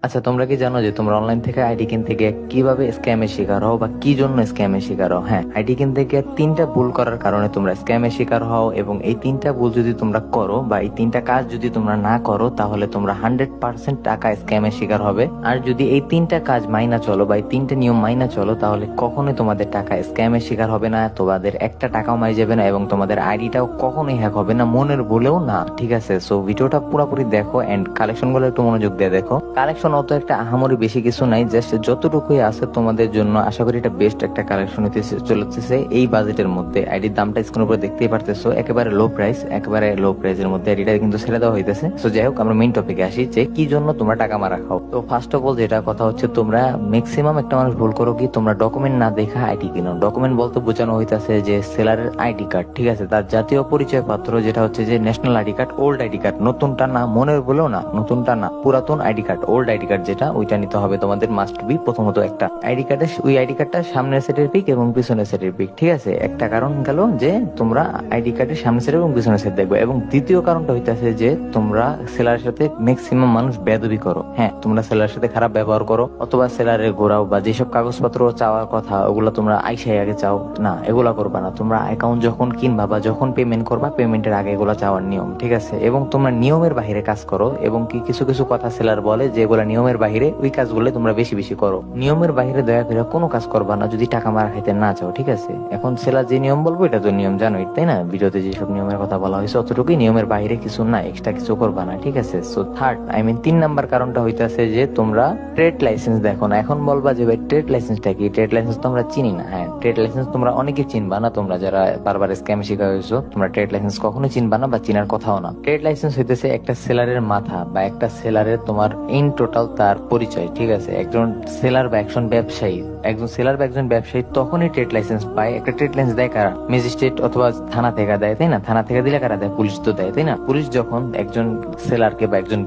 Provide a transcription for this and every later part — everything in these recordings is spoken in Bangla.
আচ্ছা, তোমরা কি জানো যে তোমরা অনলাইন থেকে আইডি কিনতে গিয়ে কিভাবে স্ক্যামের শিকার হও বা কি জন্য স্ক্যামের শিকার হও? হ্যাঁ, আইডি কিনতে গিয়ে তিনটা ভুল করার কারণে তোমরা স্ক্যামের শিকার হও, এবং এই তিনটা ভুল যদি তোমরা করো বা এই তিনটা কাজ যদি তোমরা না করো তাহলে তোমরা 100% টাকা স্ক্যামের শিকার হবে। আর যদি এই তিনটা কাজ মাইনা চলো বা এই তিনটা নিয়ম মাইনা চলো তাহলে কখনোই তোমাদের টাকা স্ক্যামের শিকার হবে না, তোমাদের একটা টাকাও মারি যাবে না, এবং তোমাদের আইডিটাও কখনোই হ্যাক হবে না, মনের ভুলেও না। ঠিক আছে, সো ভিডিওটা পুরোপুরি দেখো এন্ড কালেকশন গুলো একটু মনোযোগ দিয়ে দেখো। কালেকশন অত একটা আহামরি বেশি কিছু নাই, জাস্ট যতটুকুই আছে তোমাদের জন্য আশা করি এটা বেস্ট একটা কালেকশন হতে চলেছে এই বাজেটের মধ্যে। আইডির দামটা স্ক্রিনের উপরে দেখতেই পারতেছো, একেবারে লো প্রাইস, একেবারে লো প্রাইসের মধ্যে আইডিটা কিন্তু ছেড়ে দেওয়া হইতেছে। সো যাই হোক, আমরা মেইন টপিকে আসি যে কি জন্য তোমরা টাকা মারা খাও। তো ফার্স্ট অফ অল যেটা কথা হচ্ছে, তোমরা ম্যাক্সিমাম একটা মানুষ ভুল করো কি, তোমরা ডকুমেন্ট না দেখা আইডি কিনো। ডকুমেন্ট বলতে বোঝানো হইতাছে যে সেলারের আইডি কার্ড, ঠিক আছে, তার জাতীয় পরিচয় পত্র যেটা হচ্ছে যে national ID card, old ID card, নতুনটা না, মনের বলেও না, নতুনটা না, পুরাতন ID card, old ID card যেটা, ওইটা নিতে হবে তোমাদের। মাস্ট বি প্রথমত একটা আইডি কার্ডের, ওই আইডি কার্ডটা সামনের সেটের পিক এবং পিছনের সেটের পিক, ঠিক আছে। একটা কারণ গেল যে তোমরা আইডি কার্ডের সামনের সেট এবং পিছনের সেট দেখবে, এবং দ্বিতীয় কারণটা হইতাছে যে তোমরা সেলারের সাথে ম্যাক্সিমাম মানুষ বেয়াদবি করো। হ্যাঁ, তোমরা সেলারের সাথে খারাপ ব্যবহার করো, অথবা সেলারের ঘোরাও বা যেসব কাগজপত্র চাওয়ার কথা ওগুলো তোমরা আইসাই আগে চাও না, এগুলা করবা না। তোমরা অ্যাকাউন্ট যখন কিনবা বা যখন পেমেন্ট করবা, পেমেন্টের আগে এগুলো চাওয়ার নিয়ম, ঠিক আছে। এবং তোমরা নিয়মের বাইরে কাজ করো, এবং কি কিছু কিছু কথা সেলার বলে যেগুলো নিয়মের বাইরে, ওই কাজগুলো তোমরা বেশি বেশি করো। নিয়মের বাইরে দয়া করে কোনো কাজ করবা না যদি টাকা মারা খাইতে না চাও, ঠিক আছে। এখন সেলার যে নিয়ম বলবো এটা তো নিয়ম জানোই, তাই না? ভিডিওতে যেসব নিয়মের কথা বলা হয়েছে অতটুকুই, নিয়মের বাইরে কিছু না, এক্সট্রা কিছু করবা না, ঠিক আছে। সো থার্ড, তিন নাম্বার কারণটা হইতাছে যে তোমরা ট্রেড লাইসেন্স দেখো না। এখন বলবা যে ভাই ট্রেড লাইসেন্সটা কি? ট্রেড লাইসেন্স তো আমরা চিনি না। হ্যাঁ, ট্রেড লাইসেন্স তোমরা অনেকে চিনবা না, তোমরা যারা বারবার স্ক্যাম শিকার হয়েছো, তোমরা ট্রেড লাইসেন্স কখনো চিনবা না বা চিনার কথাও না। ট্রেড লাইসেন্স হইতেছে একটা সেলারের মাথা বা একটা সেলারের তোমার ইন টোটাল তার পরিচয়, ঠিক আছে। একজন সেলার বা একজন ব্যবসায়ী, একজন সেলার বা একজন ব্যবসায়ী তখনই ট্রেড লাইসেন্স পায়। একটা ট্রেড লাইসেন্স দেয় কারা? ম্যাজিস্ট্রেট অথবা থানা থেকে দেয়, তাই না? থানা থেকে দিলে কারা দেয়? পুলিশ তো দেয়, তাই না? পুলিশ যখন একজন সেলারকে বা একজন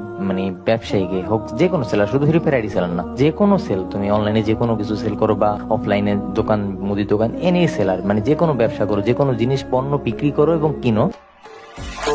ব্যবসায়ীকে হোক, যে কোনো সেলার, শুধু রিপেয়ার আইডি সেলার না, যে কোনো সেল, তুমি অনলাইনে যে কোনো কিছু সেল করো বা অফলাইনে দোকান, মুদি দোকান, এনি সেলার, যে কোনো ব্যবসা করো, যে কোনো জিনিস পণ্য বিক্রি করো এবং কিনো, তো